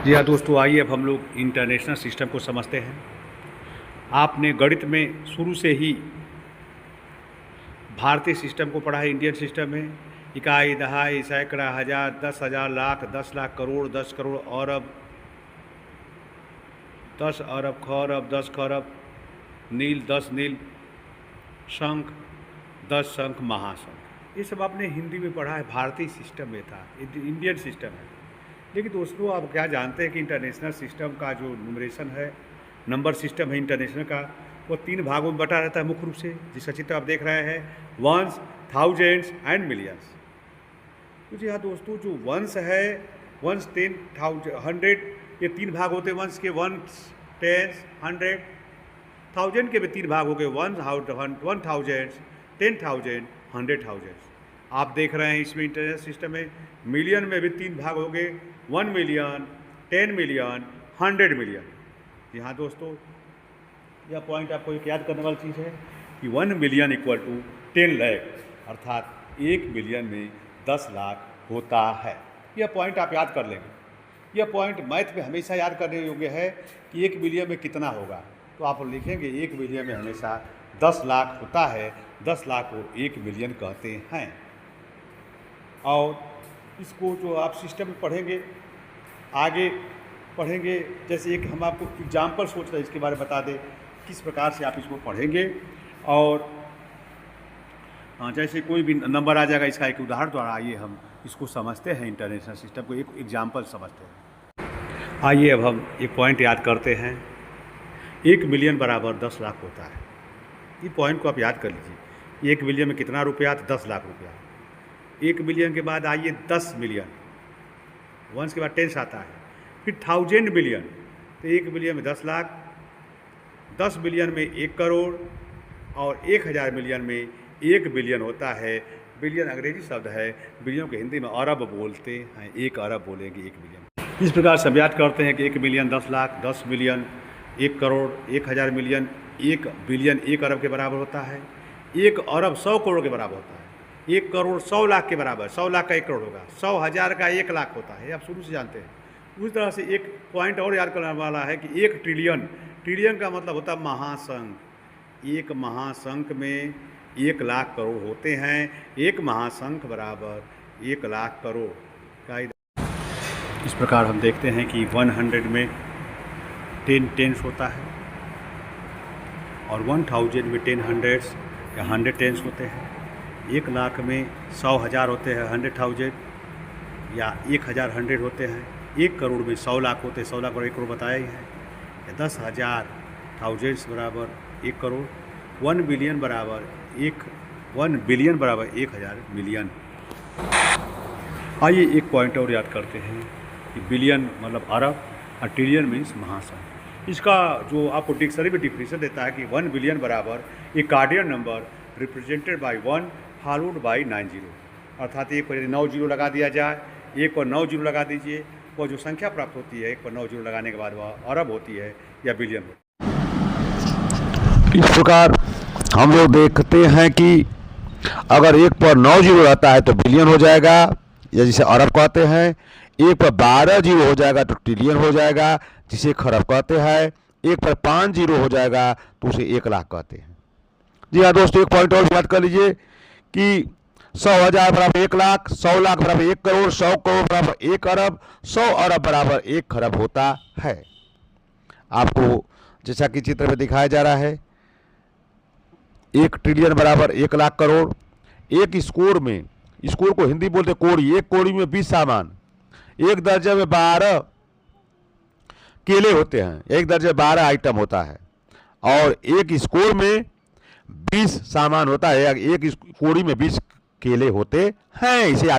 जी हाँ दोस्तों, आइए अब हम लोग इंटरनेशनल सिस्टम को समझते हैं। आपने गणित में शुरू से ही भारतीय सिस्टम को पढ़ा है। इंडियन सिस्टम में इकाई, दहाई, सैकड़ा, हज़ार, 10,000, लाख, 10 लाख, करोड़, 10 करोड़, अरब, 10 अरब, खरब, 10 खरब, नील, 10 नील, शंख, 10 शंख, महाशंख। ये सब आपने हिंदी में पढ़ा है। भारतीय सिस्टम में था, इंडियन सिस्टम है। लेकिन दोस्तों, आप क्या जानते हैं कि इंटरनेशनल सिस्टम का जो न्यूमरेशन है, नंबर सिस्टम है इंटरनेशनल का, वो 3 भागों में बटा रहता है मुख्य रूप से, जिसका चित्र आप देख रहे हैं, वंस, थाउजेंड्स एंड मिलियंस। तो जी हाँ दोस्तों, जो वंस है, वंस, 10, 100, ये 3 भाग होते हैं वंस के, वंस, 10, 100। थाउजेंड के भी 3 भाग हो गए, 1,000, 10,000, 100,000। आप देख रहे हैं इसमें इंटरनेशनल सिस्टम में मिलियन में भी 3 भाग हो गए, 1 मिलियन, 10 मिलियन, 100 मिलियन। जी हाँ दोस्तों, यह पॉइंट आपको एक याद करने वाली चीज़ है कि 1 मिलियन इक्वल टू 10 लाख, अर्थात 1 मिलियन में 10 लाख होता है। यह पॉइंट आप याद कर लेंगे। यह पॉइंट मैथ में हमेशा याद करने योग्य है कि 1 मिलियन में कितना होगा। तो आप लिखेंगे 1 मिलियन में हमेशा 10 लाख होता है, 10 लाख को 1 मिलियन कहते हैं। और इसको जो आप सिस्टम में पढ़ेंगे, आगे पढ़ेंगे, जैसे एक हम आपको एग्जाम्पल सोच रहे हैं, इसके बारे में बता दें किस प्रकार से आप इसको पढ़ेंगे। और जैसे कोई भी नंबर आ जाएगा, इसका एक उदाहरण द्वारा आइए हम इसको समझते हैं। इंटरनेशनल सिस्टम को एक एग्जाम्पल समझते हैं। आइए अब हम एक पॉइंट याद करते हैं। 1 मिलियन बराबर 10 लाख होता है। ये पॉइंट को आप याद कर लीजिए। 1 मिलियन में कितना रुपया? तो 10 लाख रुपया। 1 मिलियन के बाद आइए 10 मिलियन, वंस के बाद 10 आता है, फिर 1000 मिलियन, तो 1 मिलियन में 10 लाख, 10 मिलियन में 1 करोड़, और 1000 मिलियन में 1 बिलियन होता है। बिलियन अंग्रेजी शब्द है, बिलियन को हिंदी में अरब बोलते हैं। 1 अरब बोलेंगे 1 बिलियन। इस प्रकार से हम याद करते हैं कि 1 million 10 lakh, 10 million 1 crore, 1000 million 1 billion 1 अरब के बराबर होता है। 1 अरब 100 करोड़ के बराबर होता है। 1 करोड़ 100 लाख के बराबर, 100 लाख का 1 करोड़ होगा, 100,000 का 1 लाख होता है। आप शुरू से जानते हैं। उस तरह से एक पॉइंट और याद करने वाला है कि 1 ट्रिलियन, ट्रिलियन का मतलब होता है महाशंख। 1 महाशंख में 1 लाख करोड़ होते हैं। 1 महाशंख बराबर 1 लाख करोड़ का। इस प्रकार हम देखते हैं कि 100 में 10 टेंस होता है, और 1000 में 10 हंड्रेड्स या 100 टेंस होते हैं। 1 लाख में 100,000 होते हैं, 100,000, या 1000 100 होते हैं। 1 करोड़ में 100 लाख होते हैं, 100 लाख और 1 करोड़ बताया ही है। 10,000 थाउजेंड्स बराबर 1 करोड़। 1 बिलियन बराबर 1 बिलियन बराबर 1000 मिलियन। आइए एक पॉइंट और याद करते हैं कि बिलियन मतलब अरब, और ट्रिलियन मीन्स महाशंख। इसका जो आपको डिक्शनरी में डिफिनेशन देता है कि 1 बिलियन बराबर a cardinal number represented by 1 followed by 9 zero, अर्थात 1 पर 9 जीरो लगा दिया जाए, 1 पर 9 जीरो लगा दीजिए, वो जो संख्या प्राप्त होती है 1 पर 9 जीरो लगाने के बाद वह अरब होती है या बिलियन होती है। इस प्रकार हम लोग देखते हैं कि अगर 1 पर 9 जीरो रहता है तो बिलियन हो जाएगा, या जिसे अरब कहते हैं। 1 पर 12 जीरो हो जाएगा तो ट्रिलियन हो जाएगा, जिसे खरब कहते हैं। 1 पर 5 जीरो हो जाएगा तो उसे 1 लाख कहते हैं। जी हाँ दोस्तों, एक पॉइंट और याद कर लीजिए कि 100,000 बराबर 1 लाख, 100 लाख बराबर 1 करोड़, 100 करोड़ बराबर 1 अरब, 100 अरब बराबर 1 खरब होता है। आपको जैसा कि चित्र में दिखाया जा रहा है, 1 ट्रिलियन बराबर 1 लाख करोड़। एक स्कोर में, स्कोर को हिंदी बोलते कोड़ी, 1 कोड़ी में 20 सामान, 1 दर्जन में 12 केले होते हैं, 1 दर्जन में 12 आइटम होता है, और एक स्कोर में 20 सामान होता है, एक कोड़ी में 20 केले होते हैं। इसे